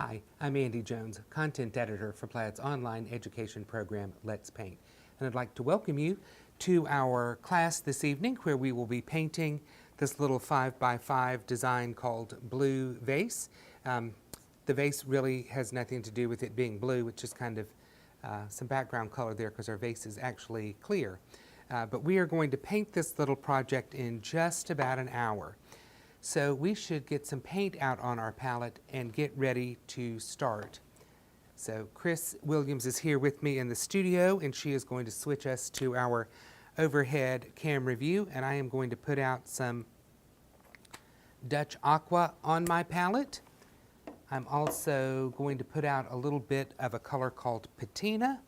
Hi, I'm Andy Jones, content editor for Plaid's online education program, Let's Paint. And I'd like to welcome you to our class this evening where we will be painting this little 5x5 design called Blue Vase. The vase really has nothing to do with it being blue, it's just kind of some background color there because our vase is actually clear. But we are going to paint this little project in just about an hour. So we should get some paint out on our palette and get ready to start. So Chris Williams is here with me in the studio, and she is going to switch us to our overhead camera view, and I am going to put out some Dutch Aqua on my palette. I'm also going to put out a little bit of a color called Patina.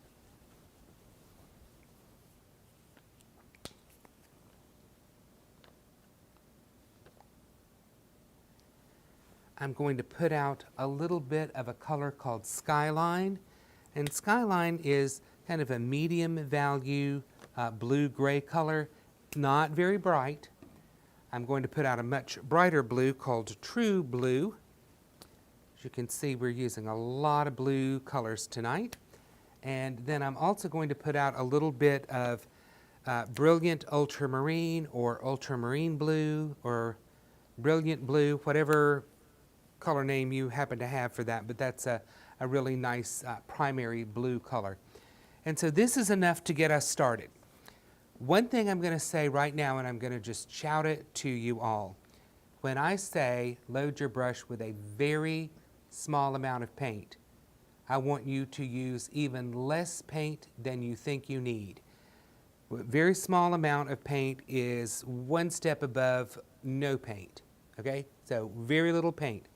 I'm going to put out a little bit of a color called Skyline. And Skyline is kind of a medium value blue-gray color, not very bright. I'm going to put out a much brighter blue called True Blue. As you can see, we're using a lot of blue colors tonight. And then I'm also going to put out a little bit of Brilliant Ultramarine or Ultramarine Blue or Brilliant Blue, whatever color name you happen to have for that, but that's a really nice primary blue color. And so this is enough to get us started. One thing I'm going to say right now, and I'm going to just shout it to you all. When I say load your brush with a very small amount of paint, I want you to use even less paint than you think you need. A very small amount of paint is one step above no paint, okay? So very little paint.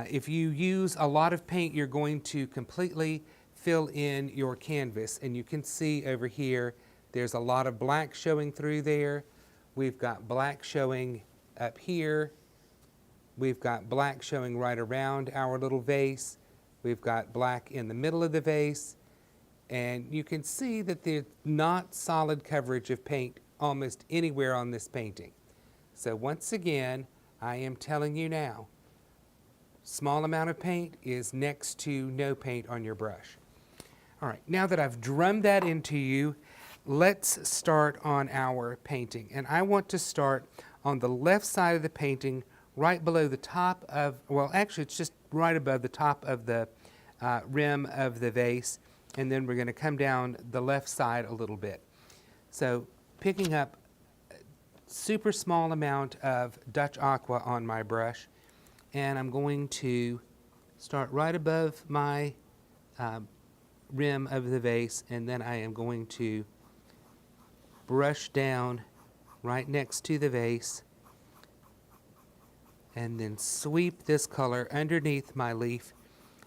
If you use a lot of paint, you're going to completely fill in your canvas. And you can see over here, there's a lot of black showing through there. We've got black showing up here. We've got black showing right around our little vase. We've got black in the middle of the vase. And you can see that there's not solid coverage of paint almost anywhere on this painting. So once again, I am telling you now, small amount of paint is next to no paint on your brush. All right, now that I've drummed that into you, let's start on our painting. And I want to start on the left side of the painting, right below the top of, well, actually it's just right above the top of the rim of the vase. And then we're going to come down the left side a little bit. So picking up a super small amount of Dutch Aqua on my brush, and I'm going to start right above my rim of the vase, and then I am going to brush down right next to the vase and then sweep this color underneath my leaf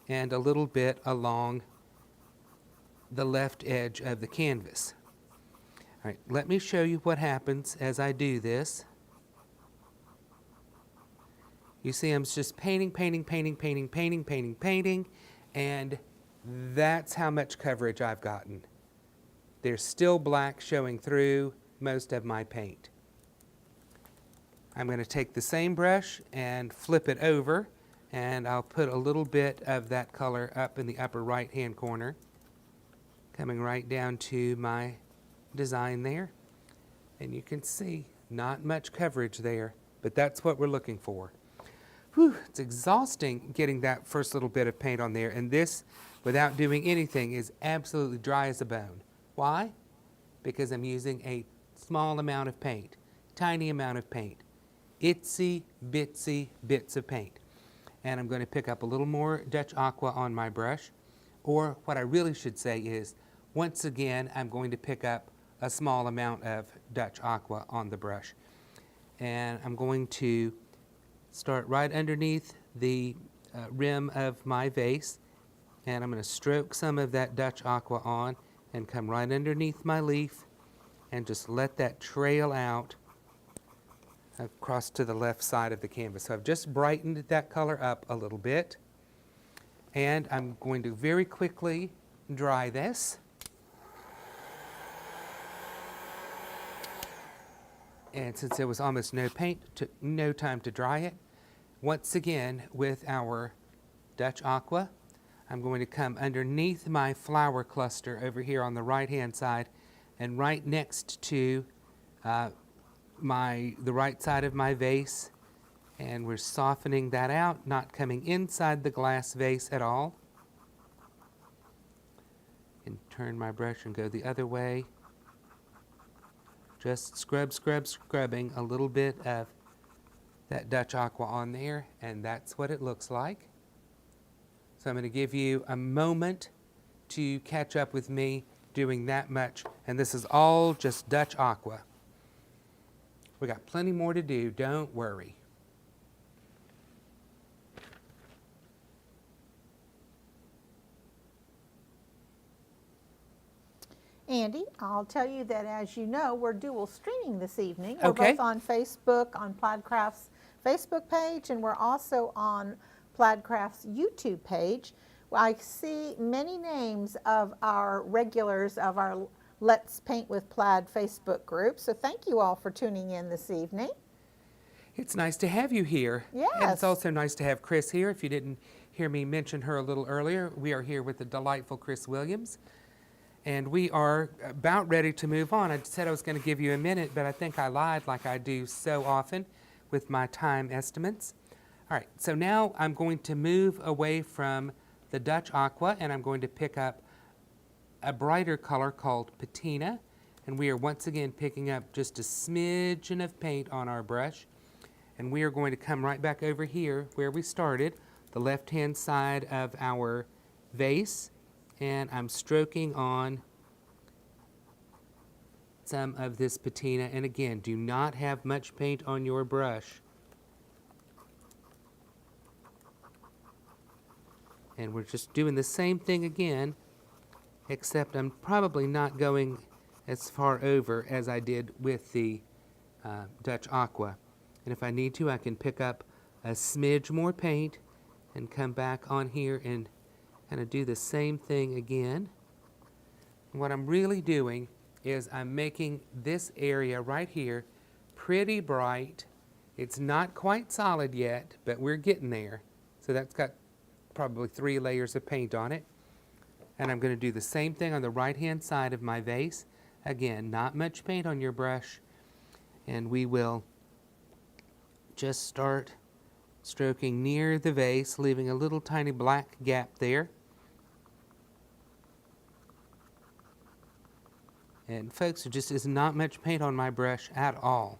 and a little bit along the left edge of the canvas. All right, let me show you what happens as I do this. You see I'm just painting, and that's how much coverage I've gotten. There's still black showing through most of my paint. I'm going to take the same brush and flip it over, and I'll put a little bit of that color up in the upper right hand corner, coming right down to my design there. And you can see not much coverage there, but that's what we're looking for. Whew, it's exhausting getting that first little bit of paint on there, and this, without doing anything, is absolutely dry as a bone. Why? Because I'm using a small amount of paint, tiny amount of paint, itsy bitsy bits of paint. And I'm going to pick up a little more Dutch Aqua on my brush, or what I really should say is, once again, I'm going to pick up a small amount of Dutch Aqua on the brush. And I'm going to start right underneath the rim of my vase, and I'm going to stroke some of that Dutch Aqua on and come right underneath my leaf and just let that trail out across to the left side of the canvas. So I've just brightened that color up a little bit, and I'm going to very quickly dry this. And since there was almost no paint, it took no time to dry it. Once again, with our Dutch Aqua. I'm going to come underneath my flower cluster over here on the right-hand side and right next to the right side of my vase. And we're softening that out, not coming inside the glass vase at all. And turn my brush and go the other way. Just scrubbing a little bit of that Dutch Aqua on there, and that's what it looks like. So I'm going to give you a moment to catch up with me doing that much, and this is all just Dutch Aqua. We got plenty more to do, don't worry. Andy, I'll tell you that, as you know, we're dual streaming this evening. Okay. We're both on Facebook, on Plaid Crafts' Facebook page, and we're also on Plaid Crafts' YouTube page. I see many names of our regulars of our Let's Paint with Plaid Facebook group, so thank you all for tuning in this evening. It's nice to have you here. Yes. And it's also nice to have Chris here. If you didn't hear me mention her a little earlier, we are here with the delightful Chris Williams. And we are about ready to move on. I said I was going to give you a minute, but I think I lied like I do so often with my time estimates. All right, so now I'm going to move away from the Dutch Aqua, and I'm going to pick up a brighter color called Patina. And we are once again picking up just a smidgen of paint on our brush. And we are going to come right back over here where we started, the left-hand side of our vase. And I'm stroking on some of this patina. And again, do not have much paint on your brush. And we're just doing the same thing again, except I'm probably not going as far over as I did with the Dutch Aqua. And if I need to, I can pick up a smidge more paint and come back on here and kind of do the same thing again. And what I'm really doing is I'm making this area right here pretty bright. It's not quite solid yet, but we're getting there. So that's got probably 3 layers of paint on it. And I'm going to do the same thing on the right-hand side of my vase. Again, not much paint on your brush. And we will just start stroking near the vase, leaving a little tiny black gap there. And folks, there just is not much paint on my brush at all.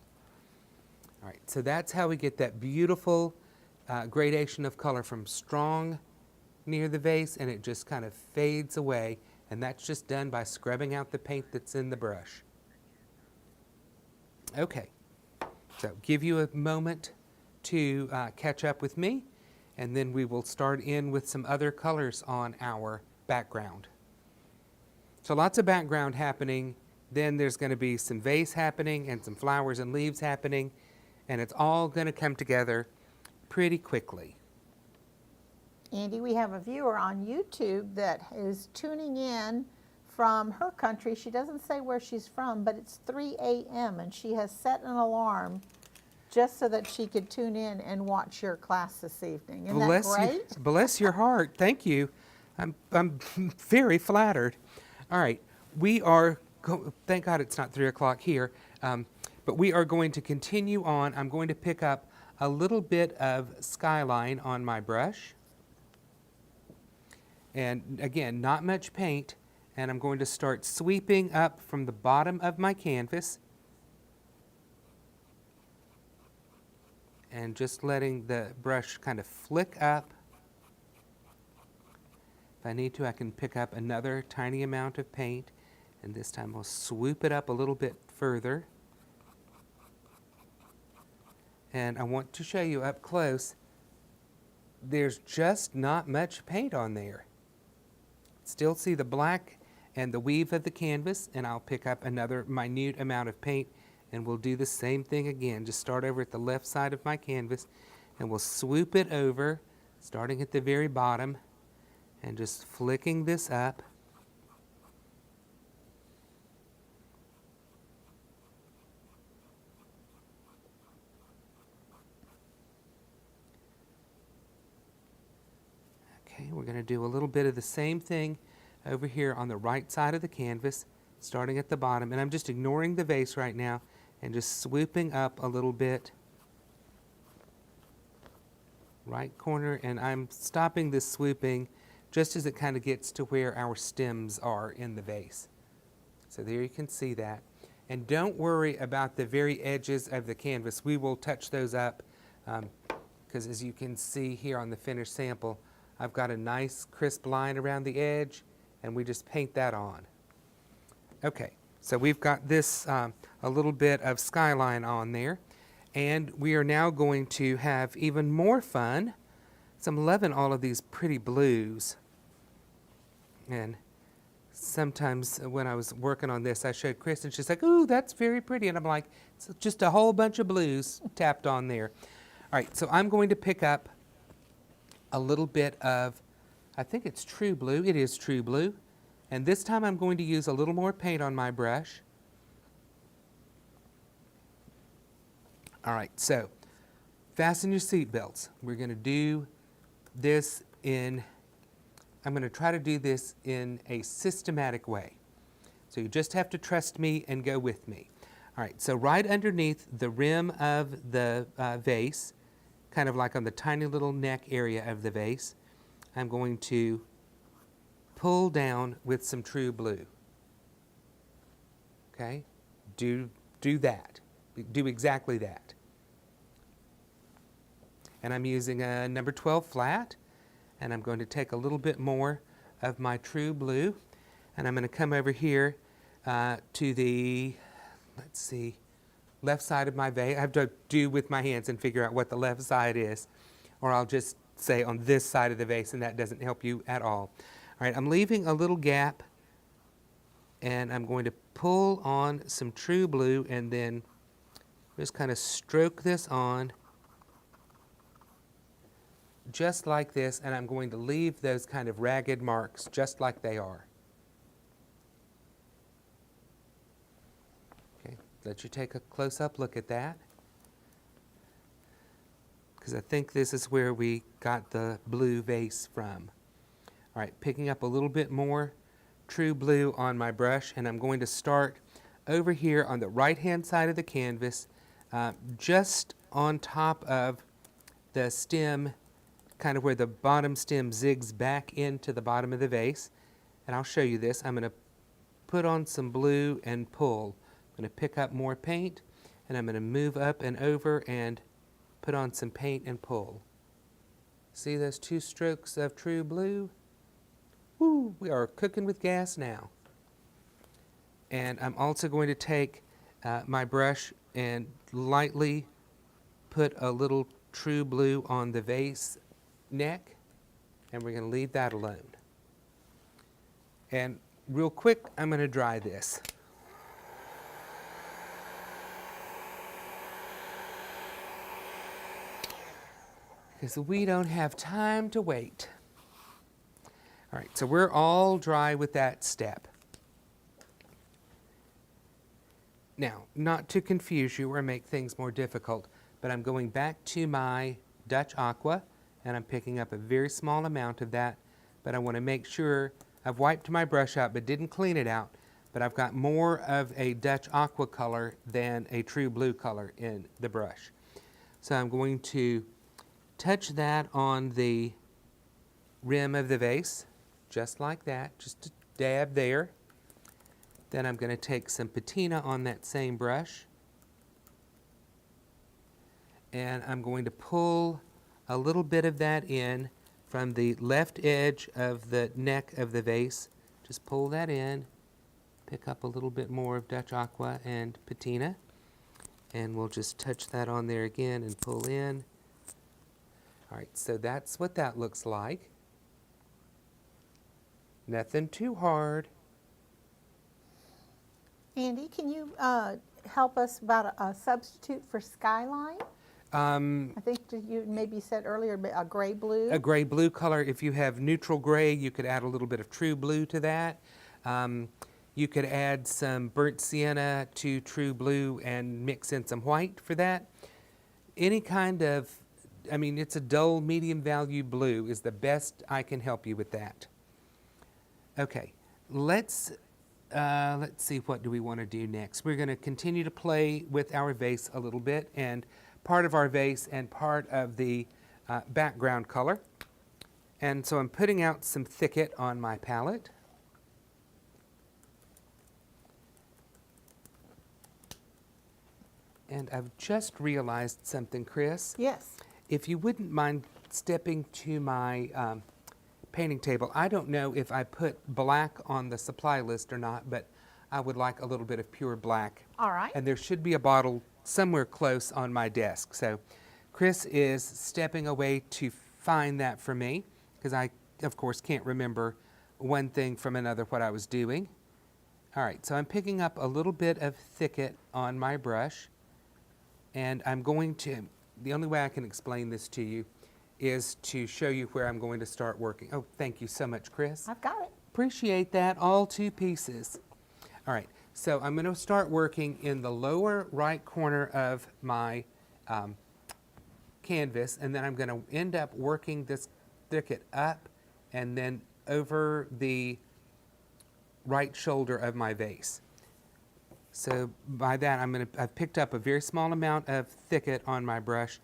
All right, so that's how we get that beautiful gradation of color from strong near the vase, and it just kind of fades away. And that's just done by scrubbing out the paint that's in the brush. Okay, so give you a moment to catch up with me, and then we will start in with some other colors on our background. So lots of background happening, then there's going to be some vase happening and some flowers and leaves happening, and it's all going to come together pretty quickly. Andy, we have a viewer on YouTube that is tuning in from her country. She doesn't say where she's from, but it's 3 a.m. and she has set an alarm just so that she could tune in and watch your class this evening. Isn't that great? Bless your heart. Thank you. I'm very flattered. All right, we are, thank God it's not 3 o'clock here, but we are going to continue on. I'm going to pick up a little bit of skyline on my brush. And again, not much paint, and I'm going to start sweeping up from the bottom of my canvas and just letting the brush kind of flick up. If I need to, I can pick up another tiny amount of paint, and this time I'll swoop it up a little bit further. And I want to show you up close, there's just not much paint on there. Still see the black and the weave of the canvas, and I'll pick up another minute amount of paint, and we'll do the same thing again. Just start over at the left side of my canvas, and we'll swoop it over, starting at the very bottom, and just flicking this up. we're going to do a little bit of the same thing over here on the right side of the canvas, starting at the bottom. And I'm just ignoring the vase right now and just swooping up a little bit. Right corner, and I'm stopping this swooping just as it kind of gets to where our stems are in the vase. So there you can see that. And don't worry about the very edges of the canvas. We will touch those up because as you can see here on the finished sample, I've got a nice crisp line around the edge, and we just paint that on. Okay, so we've got this a little bit of skyline on there, and we are now going to have even more fun. So I'm loving all of these pretty blues. And sometimes when I was working on this, I showed Chris, and she's like, "Ooh, that's very pretty." And I'm like, it's just a whole bunch of blues tapped on there. All right, so I'm going to pick up a little bit of, I think it's True Blue. It is True Blue. And this time I'm going to use a little more paint on my brush. All right, so fasten your seatbelts. We're going to do this I'm going to try to do this in a systematic way. So you just have to trust me and go with me. All right, so right underneath the rim of the vase, kind of like on the tiny little neck area of the vase, I'm going to pull down with some True Blue. Okay? Do that. Do exactly that. And I'm using a number 12 flat, and I'm going to take a little bit more of my True Blue, and I'm going to come over here to the, let's see, left side of my vase. I have to do with my hands and figure out what the left side is, or I'll just say on this side of the vase, and that doesn't help you at all. All right, I'm leaving a little gap, and I'm going to pull on some True Blue and then just kind of stroke this on just like this, and I'm going to leave those kind of ragged marks just like they are. Okay, let you take a close-up look at that, because I think this is where we got the blue vase from. All right, picking up a little bit more True Blue on my brush, and I'm going to start over here on the right-hand side of the canvas, just on top of the stem, kind of where the bottom stem zigs back into the bottom of the vase. And I'll show you this. I'm going to put on some blue and pull. I'm going to pick up more paint, and I'm going to move up and over and put on some paint and pull. See those two strokes of True Blue? Woo, we are cooking with gas now. And I'm also going to take my brush and lightly put a little True Blue on the vase neck, and we're going to leave that alone. And real quick, I'm going to dry this. Because we don't have time to wait. All right, so we're all dry with that step. Now, not to confuse you or make things more difficult, but I'm going back to my Dutch Aqua, and I'm picking up a very small amount of that, but I want to make sure I've wiped my brush out but didn't clean it out, but I've got more of a Dutch Aqua color than a True Blue color in the brush. So I'm going to touch that on the rim of the vase, just like that, just a dab there. Then I'm going to take some patina on that same brush, and I'm going to pull a little bit of that in from the left edge of the neck of the vase. Just pull that in, pick up a little bit more of Dutch Aqua and patina, and we'll just touch that on there again and pull in. All right, so that's what that looks like. Nothing too hard. Andy, can you help us about a substitute for skyline? I think you maybe said earlier a gray blue. A gray blue color. If you have neutral gray, you could add a little bit of True Blue to that. You could add some burnt sienna to True Blue and mix in some white for that. Any kind of I mean, it's a dull medium value blue is the best I can help you with that. Okay, let's see, what do we want to do next? We're going to continue to play with our vase a little bit, and part of our vase and part of the background color. And so I'm putting out some thicket on my palette. And I've just realized something, Chris. Yes. If you wouldn't mind stepping to my painting table. I don't know if I put black on the supply list or not, but I would like a little bit of pure black. All right. And there should be a bottle somewhere close on my desk. So Chris is stepping away to find that for me, because I, of course, can't remember one thing from another what I was doing. All right, so I'm picking up a little bit of thicket on my brush, and I'm going to, the only way I can explain this to you is to show you where I'm going to start working. Oh, thank you so much, Chris. I've got it. Appreciate that, all 2 pieces. All right, so I'm going to start working in the lower right corner of my canvas, and then I'm going to end up working this thicket up and then over the right shoulder of my vase. So by that, I've picked up a very small amount of thicket on my brush,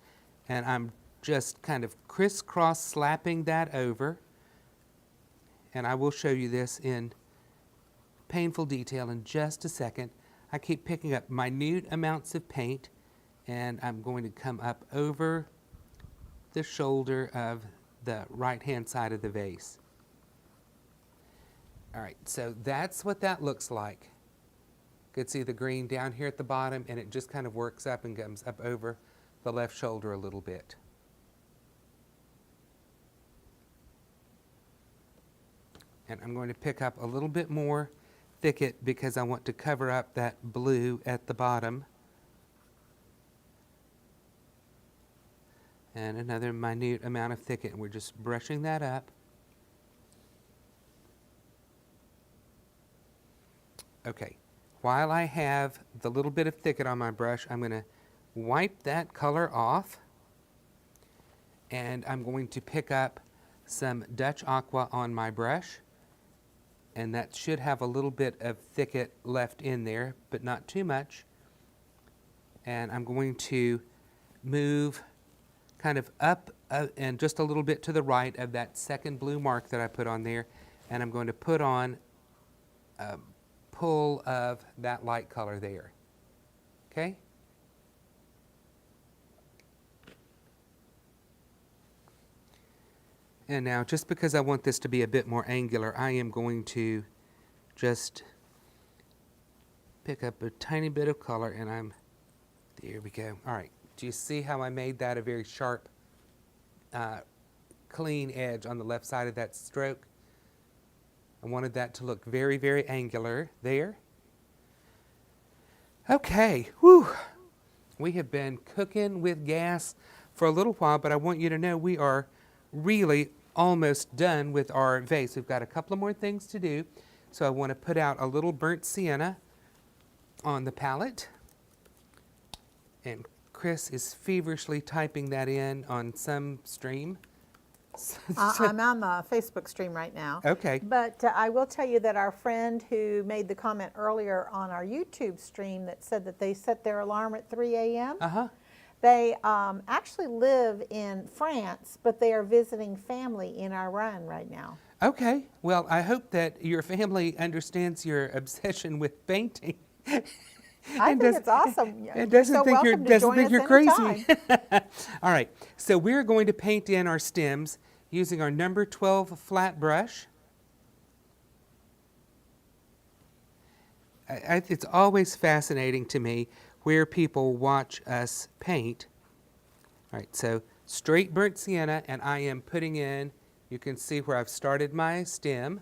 and I'm just kind of crisscross slapping that over. And I will show you this in painful detail in just a second. I keep picking up minute amounts of paint, and I'm going to come up over the shoulder of the right-hand side of the vase. All right, so that's what that looks like. You can see the green down here at the bottom, and it just kind of works up and comes up over the left shoulder a little bit. And I'm going to pick up a little bit more thicket because I want to cover up that blue at the bottom. And another minute amount of thicket, and we're just brushing that up. Okay, while I have the little bit of thicket on my brush, I'm going to wipe that color off, and I'm going to pick up some Dutch Aqua on my brush, and that should have a little bit of thicket left in there, but not too much. And I'm going to move kind of up and just a little bit to the right of that second blue mark that I put on there, and I'm going to put on a pull of that light color there. Okay? And now, just because I want this to be a bit more angular, I am going to just pick up a tiny bit of color, and there we go. All right, do you see how I made that a very sharp, clean edge on the left side of that stroke? I wanted that to look very, very angular there. Okay, whew. We have been cooking with gas for a little while, but I want you to know we are really almost done with our vase. We've got a couple of more things to do. So I want to put out a little burnt sienna on the palette. And Chris is feverishly typing that in on some stream. I'm on the Facebook stream right now. Okay. But I will tell you that our friend who made the comment earlier on our YouTube stream that said that they set their alarm at 3 a.m. Uh-huh. They actually live in France, but they are visiting family in Iran right now. Okay. Well, I hope that your family understands your obsession with painting. I think it's awesome. It doesn't think you're crazy. Anytime. All right. So we're going to paint in our stems using our number 12 flat brush. It's always fascinating to me where people watch us paint. All right, so straight burnt sienna, and I am putting in, you can see where I've started my stem,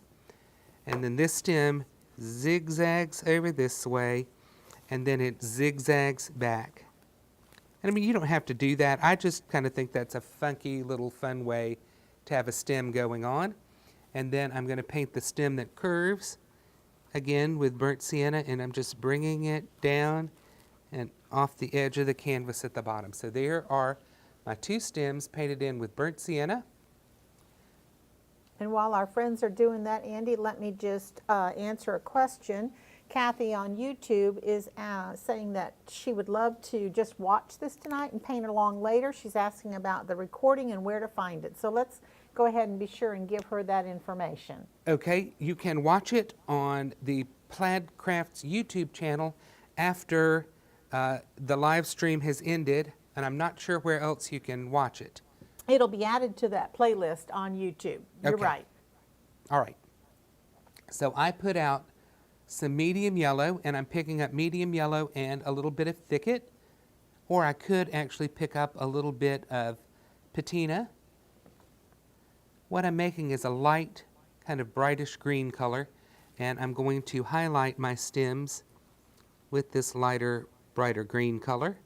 and then this stem zigzags over this way, and then it zigzags back. And I mean, you don't have to do that. I just kind of think that's a funky little fun way to have a stem going on. And then I'm going to paint the stem that curves, again with burnt sienna, and I'm just bringing it down and off the edge of the canvas at the bottom. So there are my 2 stems painted in with burnt sienna. And while our friends are doing that, Andy, let me just answer a question. Kathy on YouTube is saying that she would love to just watch this tonight and paint along later. She's asking about the recording and where to find it. So let's go ahead and be sure and give her that information. Okay, you can watch it on the Plaid Crafts YouTube channel after the live stream has ended, and I'm not sure where else you can watch it. It'll be added to that playlist on YouTube. You're Okay. right. All right. So I put out some medium yellow, and I'm picking up medium yellow and a little bit of thicket, or I could actually pick up a little bit of patina. What I'm making is a light, kind of brightish green color, and I'm going to highlight my stems with this lighter, brighter green color.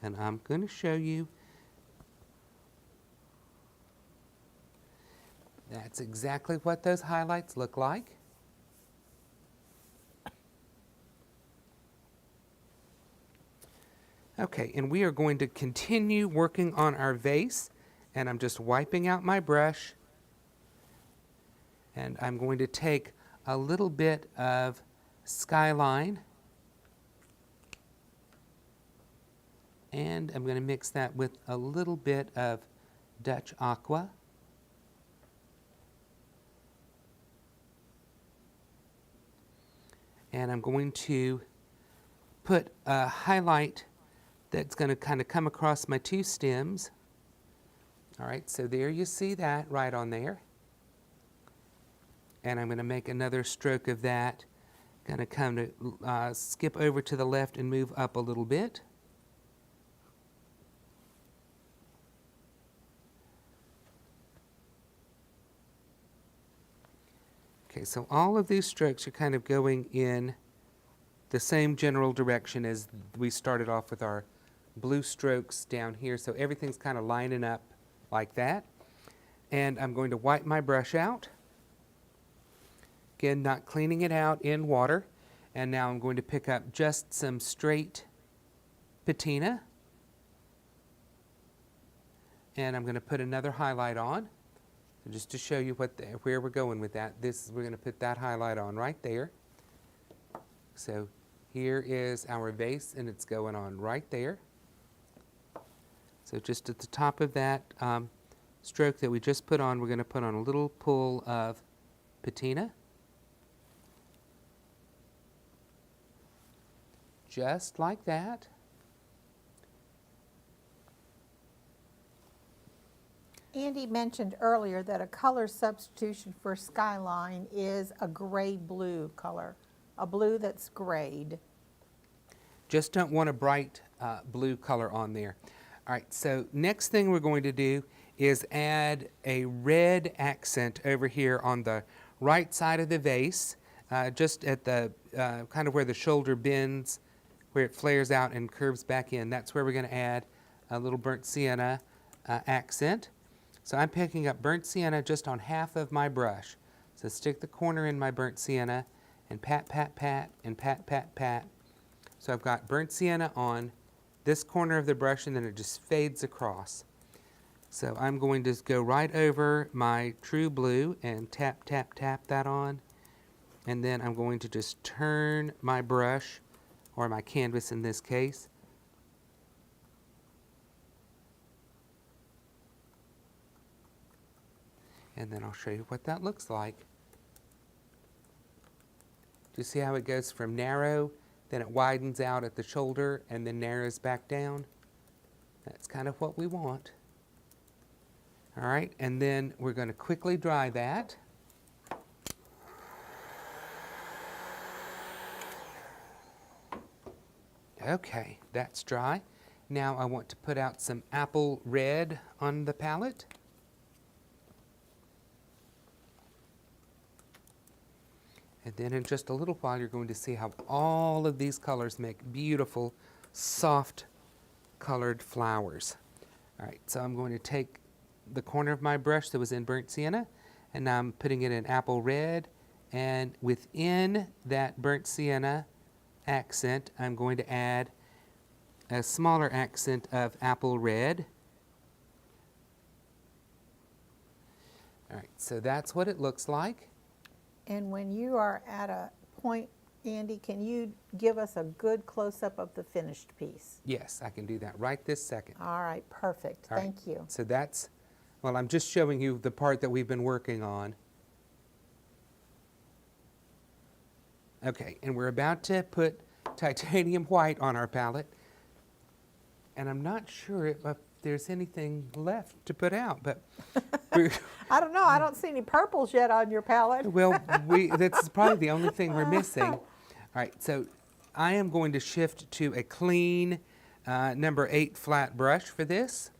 And I'm going to show you. That's exactly what those highlights look like. Okay, and we are going to continue working on our vase, and I'm just wiping out my brush, and I'm going to take a little bit of skyline, and I'm going to mix that with a little bit of Dutch aqua. And I'm going to put a highlight that's going to kind of come across my 2 stems. All right, so there you see that right on there. And I'm going to make another stroke of that. Going to come to skip over to the left and move up a little bit. Okay, so all of these strokes are kind of going in the same general direction as we started off with our blue strokes down here. So everything's kind of lining up like that. And I'm going to wipe my brush out. Again, not cleaning it out in water. And now I'm going to pick up just some straight patina. And I'm going to put another highlight on. Just to show you where we're going with that, we're going to put that highlight on right there. So here is our vase, and it's going on right there. So just at the top of that stroke that we just put on, we're going to put on a little pull of patina. Just like that. Andy mentioned earlier that a color substitution for skyline is a gray blue color, a blue that's grayed. Just don't want a bright blue color on there. All right, so next thing we're going to do is add a red accent over here on the right side of the vase, just at the kind of where the shoulder bends, where it flares out and curves back in. That's where we're going to add a little burnt sienna accent. So I'm picking up burnt sienna just on half of my brush. So stick the corner in my burnt sienna and pat, pat, pat, and pat, pat, pat. So I've got burnt sienna on this corner of the brush, and then it just fades across. So I'm going to go right over my true blue and tap, tap, tap that on. And then I'm going to just turn my brush, or my canvas in this case, and then I'll show you what that looks like. Do you see how it goes from narrow, then it widens out at the shoulder, and then narrows back down? That's kind of what we want. All right, and then we're going to quickly dry that. Okay, that's dry. Now I want to put out some apple red on the palette. And then in just a little while, you're going to see how all of these colors make beautiful, soft colored flowers. All right, so I'm going to take the corner of my brush that was in burnt sienna, and now I'm putting it in apple red And within that burnt sienna accent, I'm going to add a smaller accent of apple red. All right, so that's what it looks like. And when you are at a point, Andy, can you give us a good close-up of the finished piece? Yes, I can do that right this second. All right, perfect. All right, Thank you. So that's, well, I'm just showing you the part that we've been working on. Okay, and we're about to put titanium white on our palette. And I'm not sure if there's anything left to put out, but I don't know. I don't see any purples yet on your palette. well, that's probably the only thing we're missing. All right, so I am going to shift to a clean number 8 flat brush for this.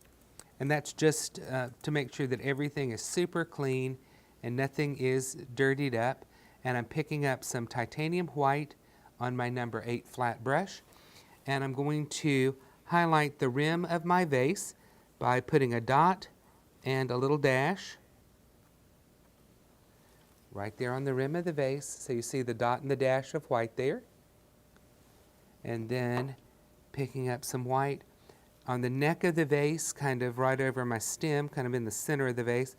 And that's just to make sure that everything is super clean and nothing is dirtied up. And I'm picking up some titanium white on my number 8 flat brush. And I'm going to highlight the rim of my vase by putting a dot and a little dash right there on the rim of the vase. So you see the dot and the dash of white there. And then picking up some white on the neck of the vase, kind of right over my stem, kind of in the center of the vase.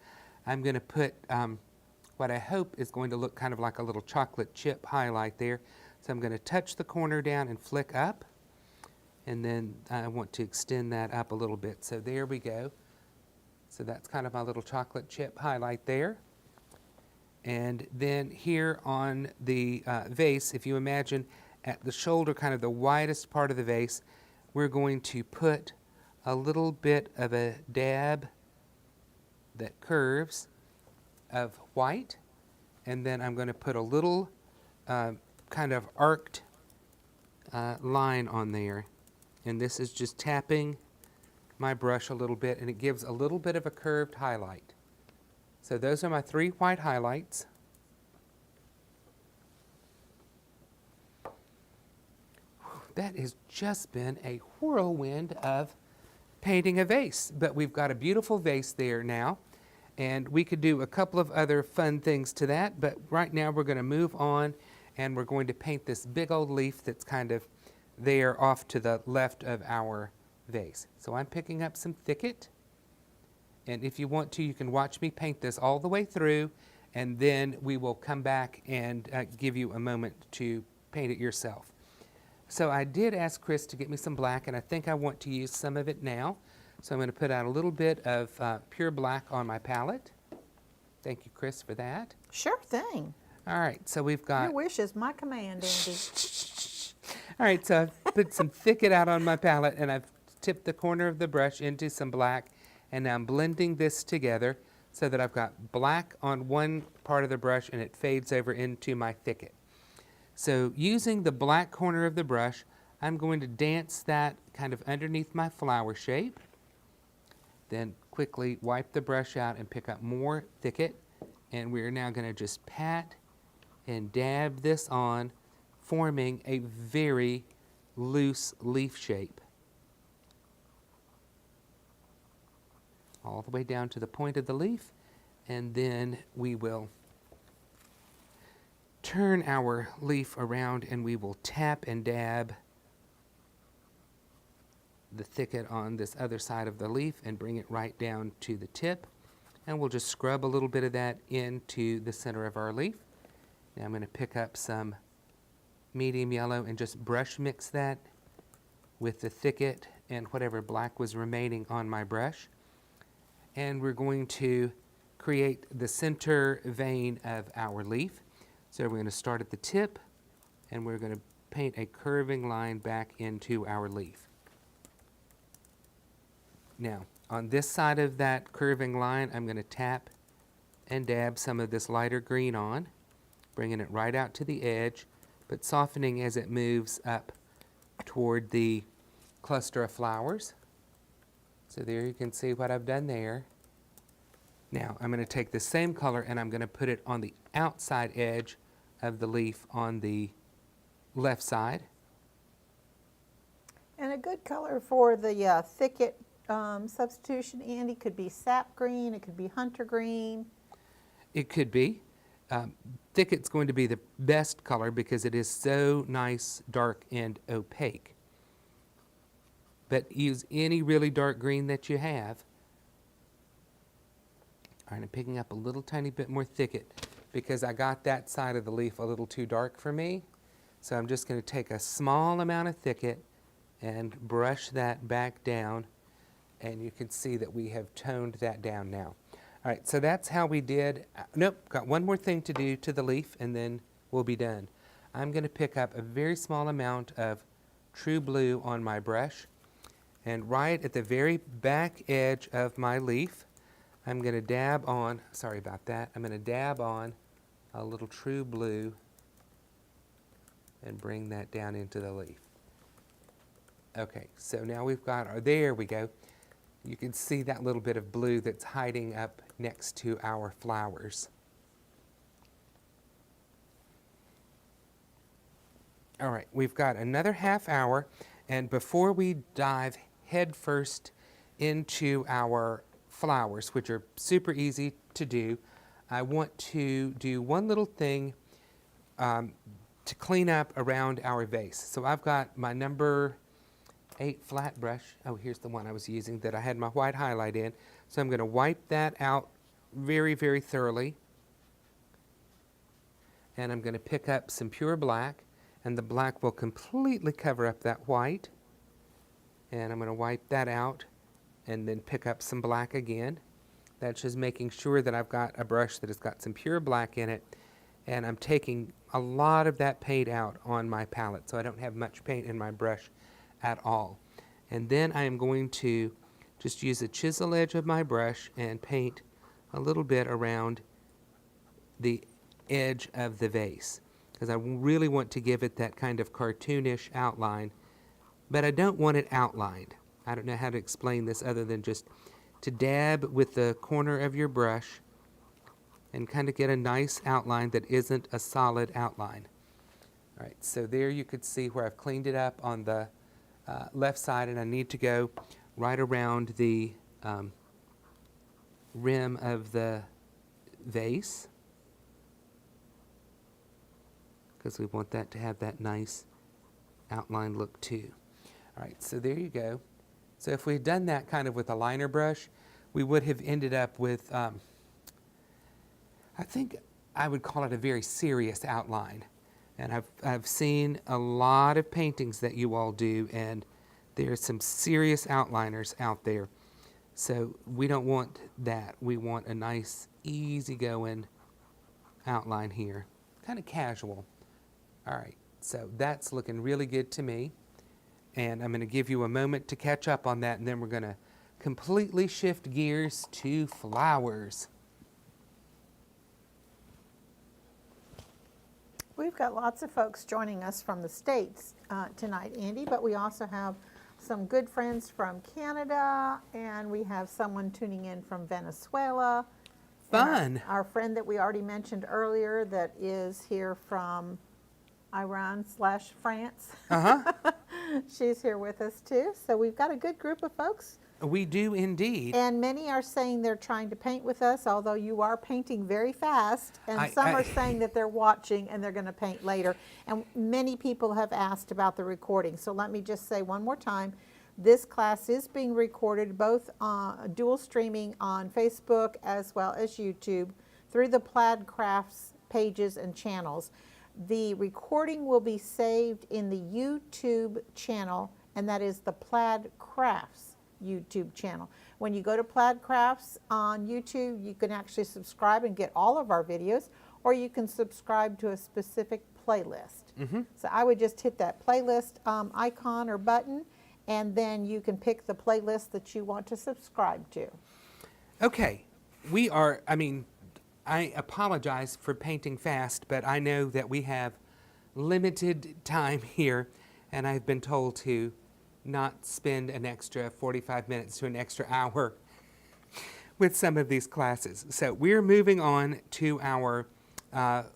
I'm going to put what I hope is going to look kind of like a little chocolate chip highlight there. So I'm going to touch the corner down and flick up. And then I want to extend that up a little bit. So there we go. So that's kind of my little chocolate chip highlight there. And then here on the vase, if you imagine at the shoulder, kind of the widest part of the vase, we're going to put a little bit of a dab that curves of white. And then I'm going to put a little kind of arced line on there. And this is just tapping my brush a little bit, and it gives a little bit of a curved highlight. So those are my 3 white highlights. That has just been a whirlwind of painting a vase, but we've got a beautiful vase there now, and we could do a couple of other fun things to that, but right now we're going to move on, and we're going to paint this big old leaf that's kind of there off to the left of our vase. So I'm picking up some thicket, and if you want to, you can watch me paint this all the way through, and then we will come back and give you a moment to paint it yourself. So I did ask Chris to get me some black, and I think I want to use some of it now. So I'm going to put out a little bit of pure black on my palette. Thank you, Chris, for that. Sure thing. All right, so we've got... Your wish is my command, Andy. All right, so I've put some thicket out on my palette, and I've tipped the corner of the brush into some black, and now I'm blending this together so that I've got black on one part of the brush and it fades over into my thicket. So using the black corner of the brush, I'm going to dance that kind of underneath my flower shape, then quickly wipe the brush out and pick up more thicket, and we're now going to just pat and dab this on, forming a very loose leaf shape. All the way down to the point of the leaf, and then we will turn our leaf around and we will tap and dab the thicket on this other side of the leaf and bring it right down to the tip. And we'll just scrub a little bit of that into the center of our leaf. Now I'm going to pick up some medium yellow and just brush mix that with the thicket and whatever black was remaining on my brush. And we're going to create the center vein of our leaf. So we're going to start at the tip, and we're going to paint a curving line back into our leaf. Now, on this side of that curving line, I'm going to tap and dab some of this lighter green on, bringing it right out to the edge, but softening as it moves up toward the cluster of flowers. So there you can see what I've done there. Now I'm going to take the same color and I'm going to put it on the outside edge of the leaf on the left side. And a good color for the thicket substitution, Andy, could be sap green, it could be hunter green. It could be. Thicket's going to be the best color because it is so nice, dark, and opaque. But use any really dark green that you have. All right, I'm picking up a little tiny bit more thicket because I got that side of the leaf a little too dark for me. So I'm just going to take a small amount of thicket and brush that back down, and you can see that we have toned that down now. All right, so that's how we did. Nope, got one more thing to do to the leaf, and then we'll be done. I'm going to pick up a very small amount of True Blue on my brush, and right at the very back edge of my leaf, I'm going to dab on, sorry about that, I'm going to dab on a little True Blue and bring that down into the leaf. Okay, so now we've got our, there we go. You can see that little bit of blue that's hiding up next to our flowers. All right, we've got another half hour, and before we dive headfirst into our flowers, which are super easy to do, I want to do one little thing to clean up around our vase. So I've got my number 8 flat brush. Oh, here's the one I was using that I had my white highlight in. So I'm going to wipe that out very, very thoroughly. And I'm going to pick up some pure black, and the black will completely cover up that white. And I'm going to wipe that out and then pick up some black again. That's just making sure that I've got a brush that has got some pure black in it. And I'm taking a lot of that paint out on my palette, so I don't have much paint in my brush at all. And then I am going to just use the chisel edge of my brush and paint a little bit around the edge of the vase, because I really want to give it that kind of cartoonish outline, but I don't want it outlined. I don't know how to explain this other than just to dab with the corner of your brush and kind of get a nice outline that isn't a solid outline. All right, so there you could see where I've cleaned it up on the left side, and I need to go right around the rim of the vase, because we want that to have that nice outline look too. All right, so there you go. So if we had done that kind of with a liner brush, we would have ended up with, I think I would call it a very serious outline. And I've seen a lot of paintings that you all do, and there's some serious outliners out there. So we don't want that. We want a nice, easygoing outline here, kind of casual. All right, so that's looking really good to me. And I'm going to give you a moment to catch up on that, and then we're going to completely shift gears to flowers. We've got lots of folks joining us from the States tonight, Andy, but we also have some good friends from Canada, and we have someone tuning in from Venezuela. Fun. Our friend that we already mentioned earlier that is here from Iran/France. Uh-huh. She's here with us too. So we've got a good group of folks. We do indeed. And many are saying they're trying to paint with us, although you are painting very fast. And some are saying that they're watching and they're going to paint later. And many people have asked about the recording. So let me just say one more time. This class is being recorded, both dual streaming on Facebook as well as YouTube through the Plaid Crafts pages and channels. The recording will be saved in the YouTube channel, and that is the Plaid Crafts YouTube channel. When you go to Plaid Crafts on YouTube, you can actually subscribe and get all of our videos, or you can subscribe to a specific playlist. Mm-hmm. So I would just hit that playlist icon or button, and then you can pick the playlist that you want to subscribe to. Okay, I apologize for painting fast, but I know that we have limited time here, and I've been told to not spend an extra 45 minutes to an extra hour with some of these classes. So we're moving on to our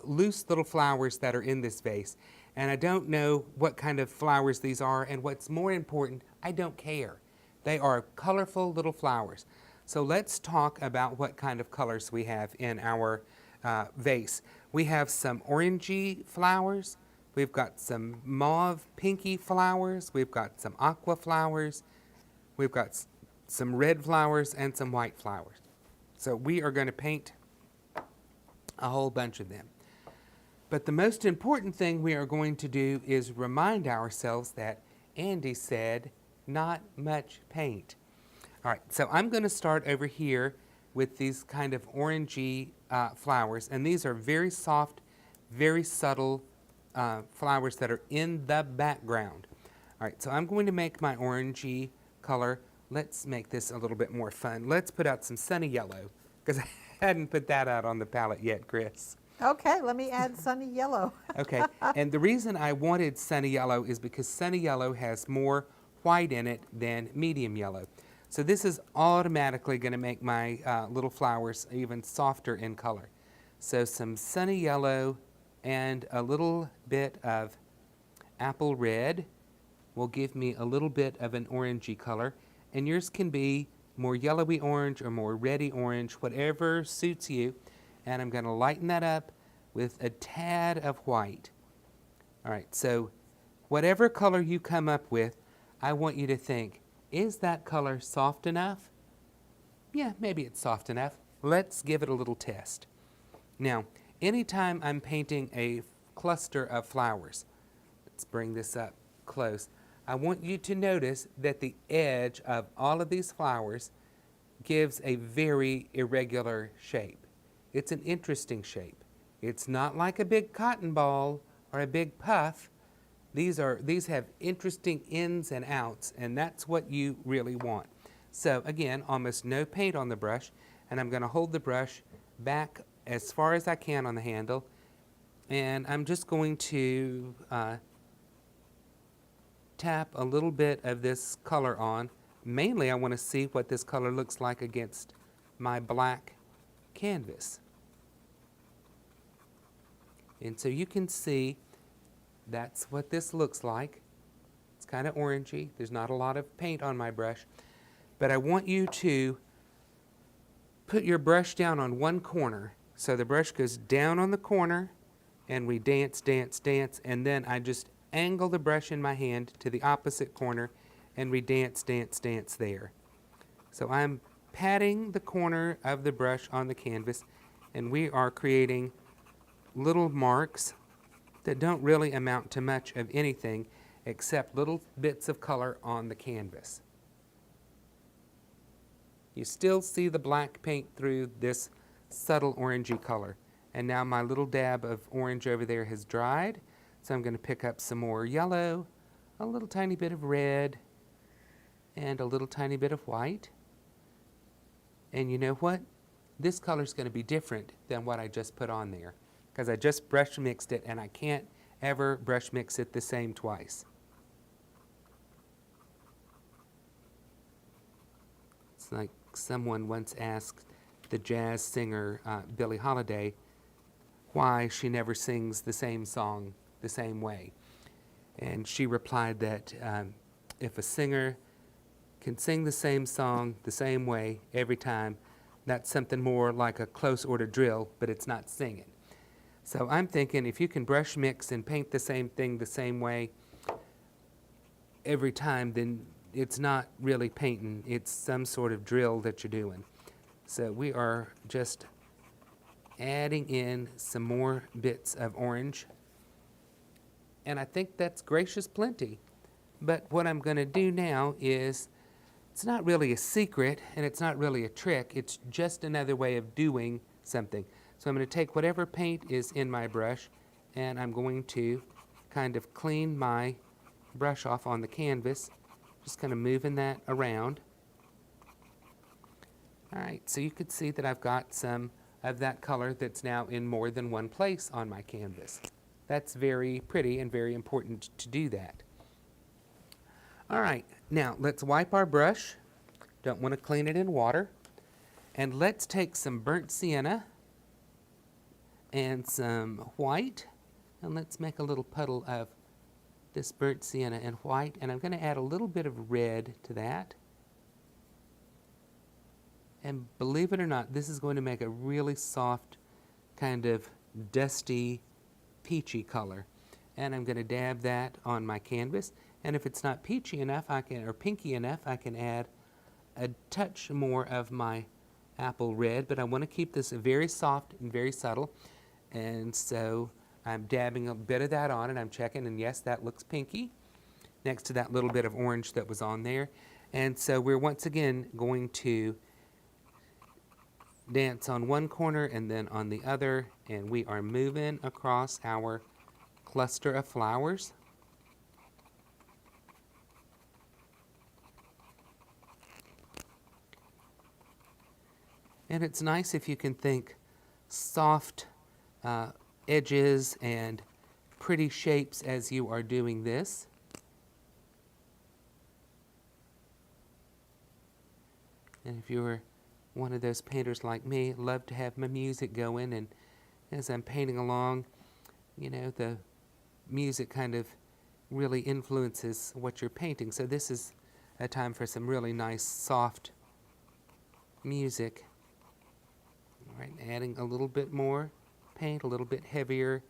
loose little flowers that are in this vase. And I don't know what kind of flowers these are, and what's more important, I don't care. They are colorful little flowers. So let's talk about what kind of colors we have in our vase. We have some orangey flowers. We've got some mauve pinky flowers. We've got some aqua flowers. We've got some red flowers and some white flowers. So we are going to paint a whole bunch of them. But the most important thing we are going to do is remind ourselves that Andy said not much paint. All right, so I'm going to start over here with these kind of orangey flowers, and these are very soft, very subtle flowers that are in the background. All right, so I'm going to make my orangey color. Let's make this a little bit more fun. Let's put out some sunny yellow, because I hadn't put that out on the palette yet, Chris. Okay, let me add sunny yellow. Okay, and the reason I wanted sunny yellow is because sunny yellow has more white in it than medium yellow. So this is automatically going to make my little flowers even softer in color. So some sunny yellow and a little bit of apple red will give me a little bit of an orangey color. And yours can be more yellowy orange or more reddy orange, whatever suits you. And I'm going to lighten that up with a tad of white. All right, so whatever color you come up with, I want you to think, is that color soft enough? Yeah, maybe it's soft enough. Let's give it a little test. Now, anytime I'm painting a cluster of flowers, let's bring this up close. I want you to notice that the edge of all of these flowers gives a very irregular shape. It's an interesting shape. It's not like a big cotton ball or a big puff. These have interesting ins and outs, and that's what you really want. So again, almost no paint on the brush, and I'm going to hold the brush back as far as I can on the handle, and I'm just going to tap a little bit of this color on. Mainly I want to see what this color looks like against my black canvas. And so you can see that's what this looks like. It's kind of orangey. There's not a lot of paint on my brush. But I want you to put your brush down on one corner. So the brush goes down on the corner, and we dance, dance, dance, and then I just angle the brush in my hand to the opposite corner, and we dance, dance, dance there. So I'm patting the corner of the brush on the canvas, and we are creating little marks that don't really amount to much of anything except little bits of color on the canvas. You still see the black paint through this subtle orangey color. And now my little dab of orange over there has dried, so I'm going to pick up some more yellow, a little tiny bit of red, and a little tiny bit of white. And you know what? This color is going to be different than what I just put on there, because I just brush mixed it, and I can't ever brush mix it the same twice. It's like someone once asked the jazz singer Billie Holiday why she never sings the same song the same way. And she replied that if a singer can sing the same song the same way every time, that's something more like a close order drill, but it's not singing. So I'm thinking if you can brush mix and paint the same thing the same way every time, then it's not really painting, it's some sort of drill that you're doing. So we are just adding in some more bits of orange. And I think that's gracious plenty. But what I'm going to do now is, it's not really a secret and it's not really a trick, it's just another way of doing something. So I'm going to take whatever paint is in my brush, and I'm going to kind of clean my brush off on the canvas, just kind of moving that around. All right, so you could see that I've got some of that color that's now in more than one place on my canvas. That's very pretty and very important to do that. All right, now let's wipe our brush. Don't want to clean it in water. And let's take some burnt sienna and some white, and let's make a little puddle of this burnt sienna and white, and I'm going to add a little bit of red to that. And believe it or not, this is going to make a really soft kind of dusty, peachy color. And I'm going to dab that on my canvas. And if it's not peachy enough, or pinky enough, I can add a touch more of my apple red. But I want to keep this very soft and very subtle. And so I'm dabbing a bit of that on, and I'm checking, and yes, that looks pinky next to that little bit of orange that was on there. And so we're once again going to dance on one corner and then on the other, and we are moving across our cluster of flowers. And it's nice if you can think soft edges and pretty shapes as you are doing this. And if you're one of those painters like me, love to have my music going, and as I'm painting along, you know, the music kind of really influences what you're painting. So this is a time for some really nice soft music. All right, adding a little bit more paint, a little bit heavier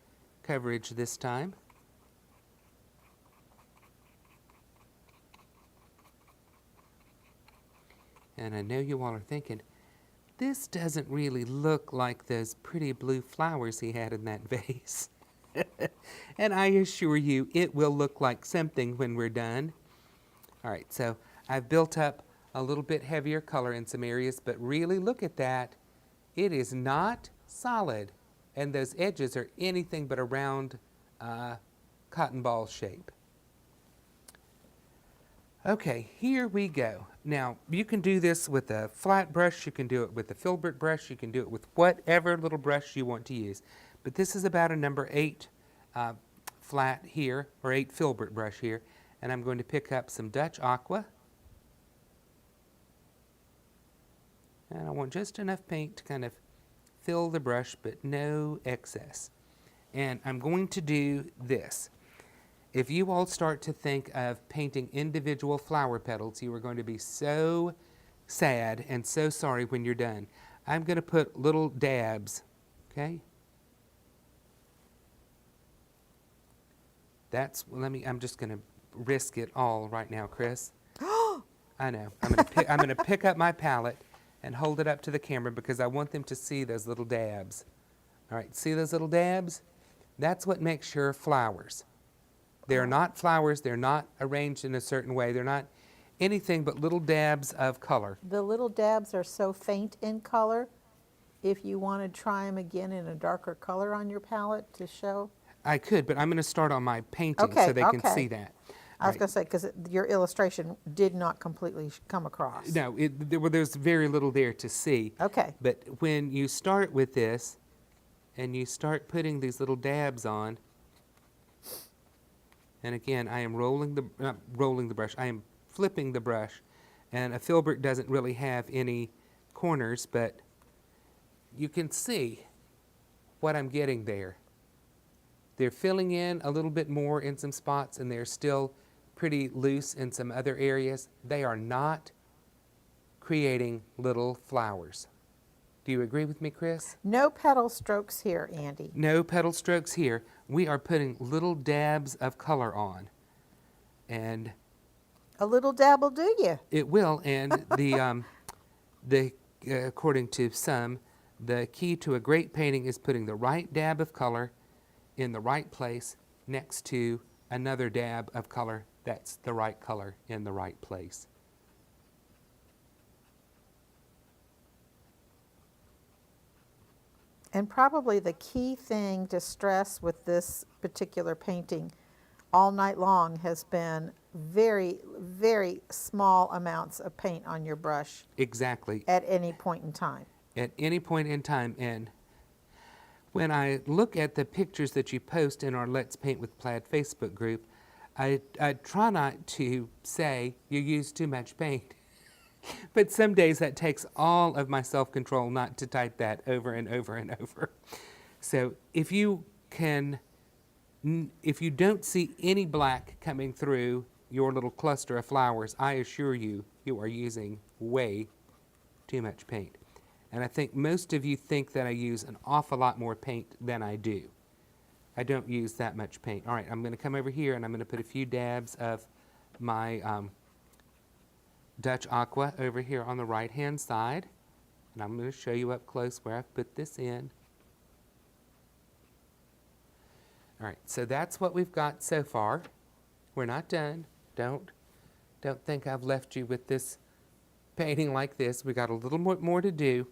coverage this time. And I know you all are thinking, this doesn't really look like those pretty blue flowers he had in that vase. And I assure you, it will look like something when we're done. All right, so I've built up a little bit heavier color in some areas, but really look at that. It is not solid, and those edges are anything but a round cotton ball shape. Okay, here we go. Now, you can do this with a flat brush, you can do it with a filbert brush, you can do it with whatever little brush you want to use. But this is about a number 8 flat here, or 8 filbert brush here, and I'm going to pick up some Dutch Aqua. And I want just enough paint to kind of fill the brush, but no excess. And I'm going to do this. If you all start to think of painting individual flower petals, you are going to be so sad and so sorry when you're done. I'm going to put little dabs, okay? I'm just going to risk it all right now, Chris. I know. I'm going to pick up my palette and hold it up to the camera because I want them to see those little dabs. All right, see those little dabs? That's what makes your flowers. They're not flowers, they're not arranged in a certain way, they're not anything but little dabs of color. The little dabs are so faint in color. If you want to try them again in a darker color on your palette to show. I could, but I'm going to start on my painting so they can see that. I was going to say, because your illustration did not completely come across. No, there's very little there to see. Okay. But when you start with this and you start putting these little dabs on, and again, I am not rolling the brush, I am flipping the brush. And a filbert doesn't really have any corners, but you can see what I'm getting there. They're filling in a little bit more in some spots, and they're still pretty loose in some other areas. They are not creating little flowers. Do you agree with me, Chris? No petal strokes here, Andy. No petal strokes here. We are putting little dabs of color on. And a little dab will do you. It will, and according to some, the key to a great painting is putting the right dab of color in the right place next to another dab of color that's the right color in the right place. And probably the key thing to stress with this particular painting all night long has been very, very small amounts of paint on your brush. Exactly. At any point in time. At any point in time. And when I look at the pictures that you post in our Let's Paint with Plaid Facebook group, I try not to say you use too much paint. But some days that takes all of my self-control not to type that over and over and over. So if you don't see any black coming through your little cluster of flowers, I assure you, you are using way too much paint. And I think most of you think that I use an awful lot more paint than I do. I don't use that much paint. All right, I'm going to come over here and I'm going to put a few dabs of my Dutch Aqua over here on the right-hand side. And I'm going to show you up close where I've put this in. All right, so that's what we've got so far. We're not done. Don't think I've left you with this painting like this. We got a little more to do,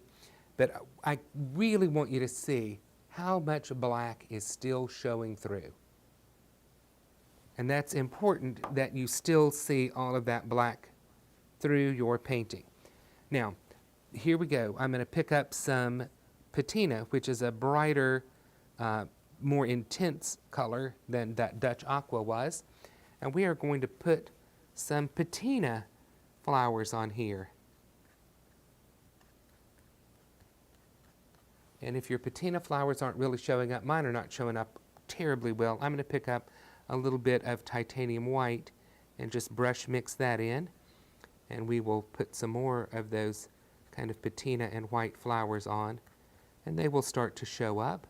but I really want you to see how much black is still showing through. And that's important that you still see all of that black through your painting. Now, here we go. I'm going to pick up some patina, which is a brighter, more intense color than that Dutch Aqua was. And we are going to put some patina flowers on here. And if your patina flowers aren't really showing up, mine are not showing up terribly well, I'm going to pick up a little bit of titanium white and just brush mix that in. And we will put some more of those kind of patina and white flowers on, and they will start to show up.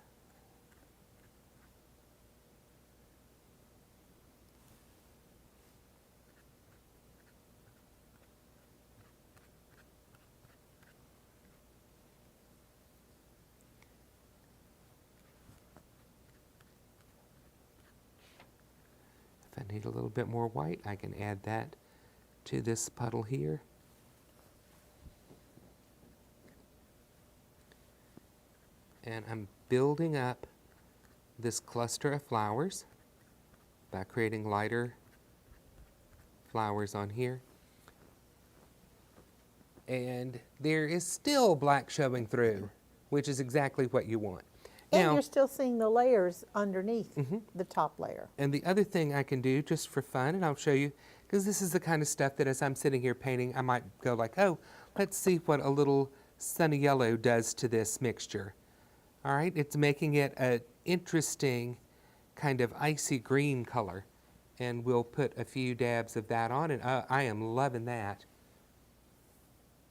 If I need a little bit more white, I can add that to this puddle here. And I'm building up this cluster of flowers by creating lighter flowers on here. And there is still black showing through, which is exactly what you want. And Now, you're still seeing the layers underneath the top layer. and the other thing I can do just for fun, and I'll show you, because this is the kind of stuff that as I'm sitting here painting, I might go like, oh, let's see what a little sunny yellow does to this mixture. All right, it's making it an interesting kind of icy green color. And we'll put a few dabs of that on, and I am loving that.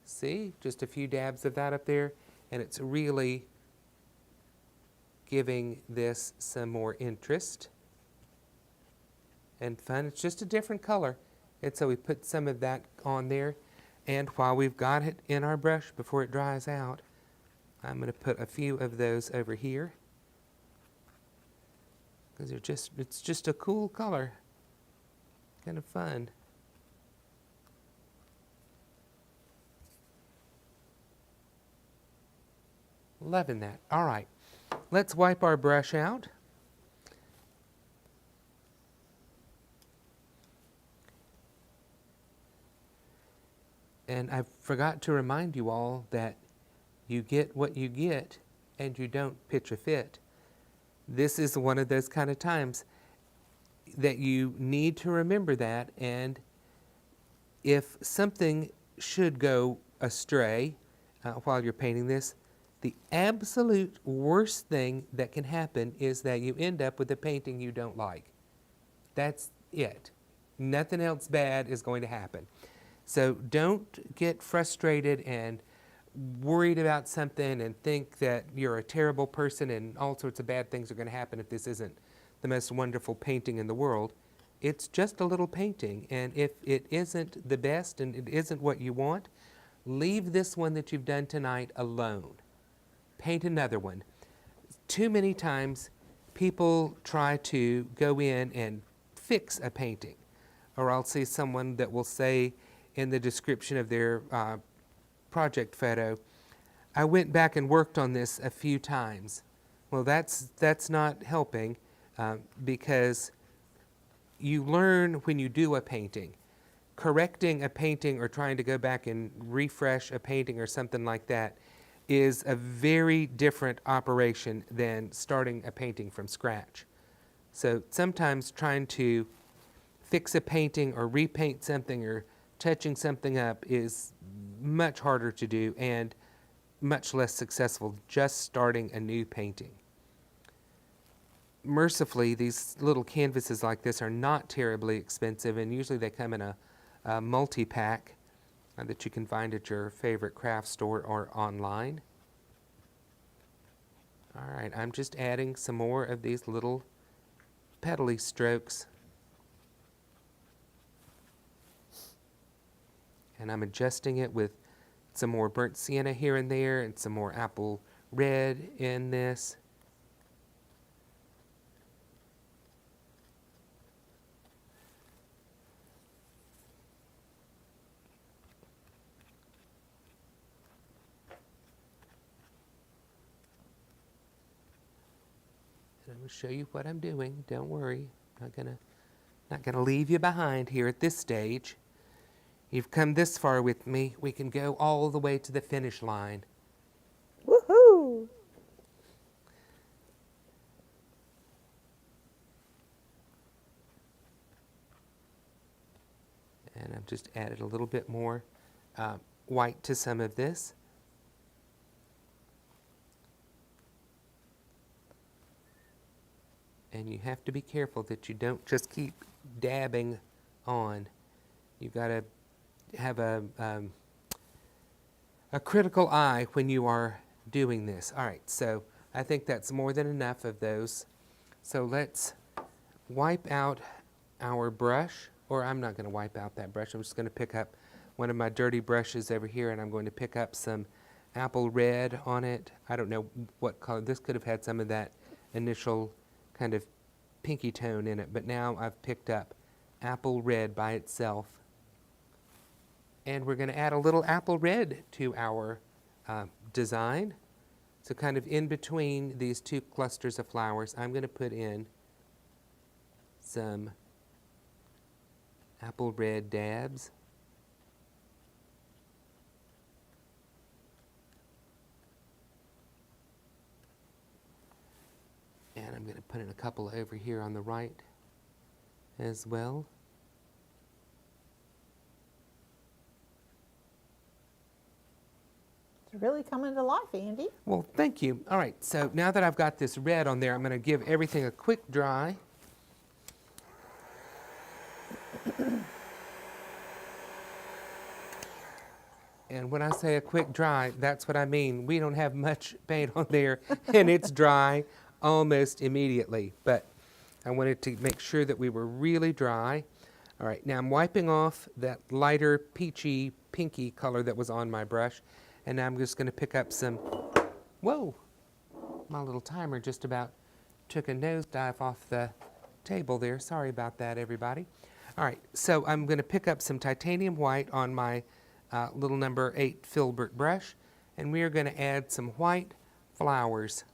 See, just a few dabs of that up there, and it's really giving this some more interest and fun. It's just a different color. And so we put some of that on there. And while we've got it in our brush before it dries out, I'm going to put a few of those over here. Because it's just a cool color. Kind of fun. Loving that. All right. Let's wipe our brush out. And I forgot to remind you all that you get what you get and you don't pitch a fit. This is one of those kind of times that you need to remember that, and if something should go astray while you're painting this, the absolute worst thing that can happen is that you end up with a painting you don't like. That's it. Nothing else bad is going to happen. So don't get frustrated and worried about something and think that you're a terrible person and all sorts of bad things are going to happen if this isn't the most wonderful painting in the world. It's just a little painting, and if it isn't the best and it isn't what you want, leave this one that you've done tonight alone. Paint another one. Too many times people try to go in and fix a painting, or I'll see someone that will say in the description of their project photo, I went back and worked on this a few times. Well, that's not helping because you learn when you do a painting. Correcting a painting or trying to go back and refresh a painting or something like that is a very different operation than starting a painting from scratch. So sometimes trying to fix a painting or repaint something or touching something up is much harder to do and much less successful just starting a new painting. Mercifully, these little canvases like this are not terribly expensive, and usually they come in a multi-pack that you can find at your favorite craft store or online. All right, I'm just adding some more of these little petally strokes. And I'm adjusting it with some more burnt sienna here and there and some more apple red in this. And I'm going to show you what I'm doing. Don't worry. I'm not gonna leave you behind here at this stage. You've come this far with me. We can go all the way to the finish line. Woohoo! And I've just added a little bit more white to some of this. And you have to be careful that you don't just keep dabbing on. You've got to have a critical eye when you are doing this. All right, so I think that's more than enough of those. So let's wipe out our brush, or I'm not going to wipe out that brush. I'm just going to pick up one of my dirty brushes over here, and I'm going to pick up some apple red on it. I don't know what color. This could have had some of that initial kind of pinky tone in it, but now I've picked up apple red by itself. And we're going to add a little apple red to our design. So kind of in between these two clusters of flowers, I'm going to put in some apple red dabs. And I'm going to put in a couple over here on the right as well. It's really coming to life, Andy. Well, thank you. All right, so now that I've got this red on there, I'm going to give everything a quick dry. And when I say a quick dry, that's what I mean. We don't have much paint on there, and it's dry almost immediately. But I wanted to make sure that we were really dry. All right, now I'm wiping off that lighter peachy, pinky color that was on my brush. And now I'm just going to pick up some, whoa, my little timer just about took a nosedive off the table there. Sorry about that, everybody. All right, so I'm going to pick up some titanium white on my little number 8 filbert brush, and we are going to add some white flowers.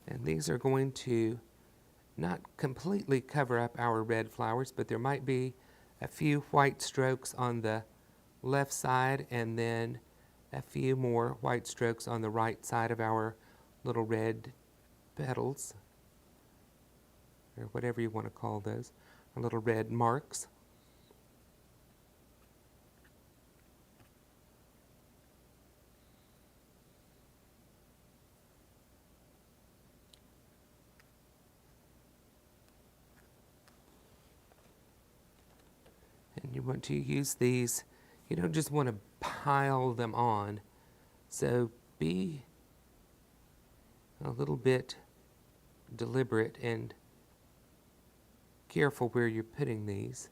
And these are going to not completely cover up our red flowers, but there might be a few white strokes on the left side and then a few more white strokes on the right side of our little red petals, or whatever you want to call those, our little red marks. And you want to use these, you don't just want to pile them on, so be a little bit deliberate and careful where you're putting these.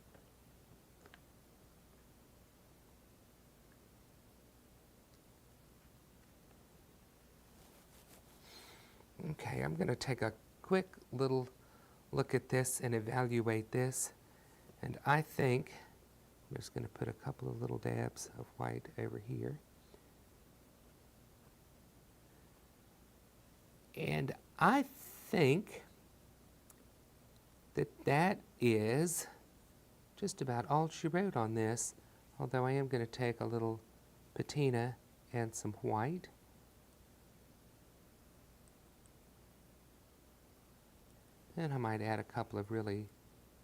Okay, I'm going to take a quick little look at this and evaluate this, and I think I'm just going to put a couple of little dabs of white over here. And I think that that is just about all she wrote on this, although I am going to take a little patina and some white. And I might add a couple of really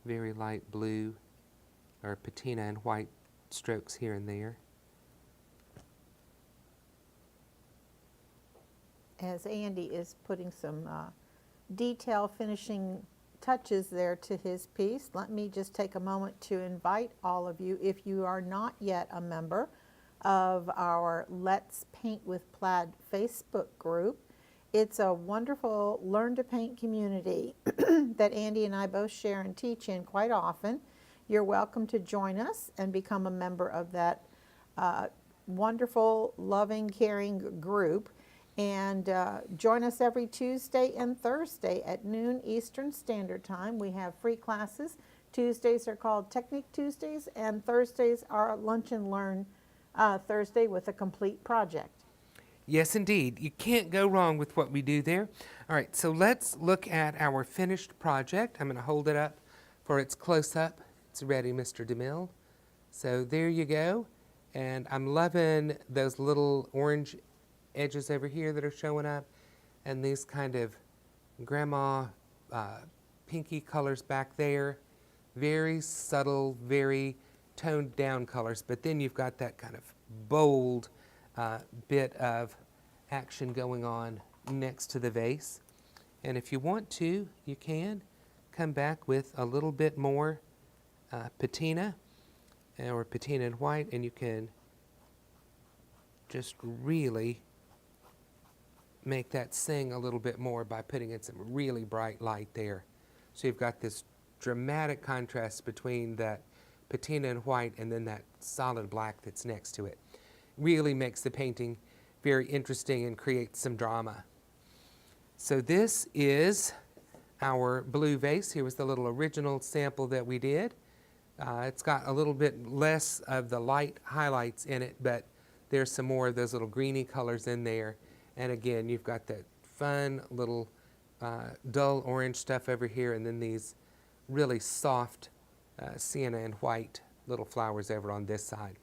very light blue or patina and white strokes here and there. As Andy is putting some detail finishing touches there to his piece, let me just take a moment to invite all of you, if you are not yet a member of our Let's Paint with Plaid Facebook group. It's a wonderful learn to paint community that Andy and I both share and teach in quite often. You're welcome to join us and become a member of that wonderful, loving, caring group. And join us every Tuesday and Thursday at noon Eastern Standard Time. We have free classes. Tuesdays are called Technique Tuesdays, and Thursdays are Lunch and Learn Thursday with a complete project. Yes, indeed. You can't go wrong with what we do there. All right, so let's look at our finished project. I'm going to hold it up for its close-up. It's ready, Mr. DeMille. So there you go. And I'm loving those little orange edges over here that are showing up, and these kind of grandma pinky colors back there. Very subtle, very toned down colors, but then you've got that kind of bold bit of action going on next to the vase. And if you want to, you can come back with a little bit more patina or patina and white, and you can just really make that sing a little bit more by putting in some really bright light there. So you've got this dramatic contrast between that patina and white and then that solid black that's next to it. Really makes the painting very interesting and creates some drama. So this is our blue vase. Here was the little original sample that we did. It's got a little bit less of the light highlights in it, but there's some more of those little greeny colors in there. And again, you've got that fun little dull orange stuff over here, and then these really soft sienna and white little flowers over on this side.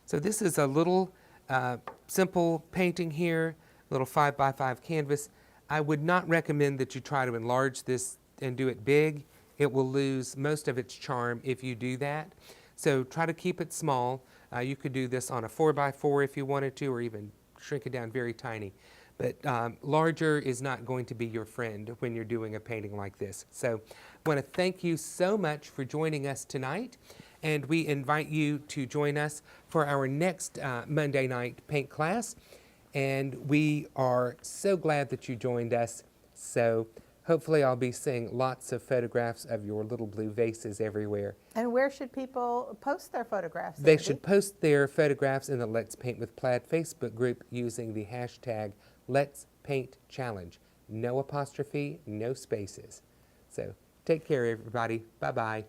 So this is a little simple painting here, little 5x5 canvas. I would not recommend that you try to enlarge this and do it big. It will lose most of its charm if you do that. So try to keep it small. You could do this on a 4x4 if you wanted to, or even shrink it down very tiny. But larger is not going to be your friend when you're doing a painting like this. So I want to thank you so much for joining us tonight, and we invite you to join us for our next Monday night paint class. And we are so glad that you joined us. So hopefully I'll be seeing lots of photographs of your little blue vases everywhere. And where should people post their photographs, They Andy? should post their photographs in the Let's Paint with Plaid Facebook group using the hashtag Let's Paint Challenge. No apostrophe, no spaces. So take care, everybody. Bye-bye.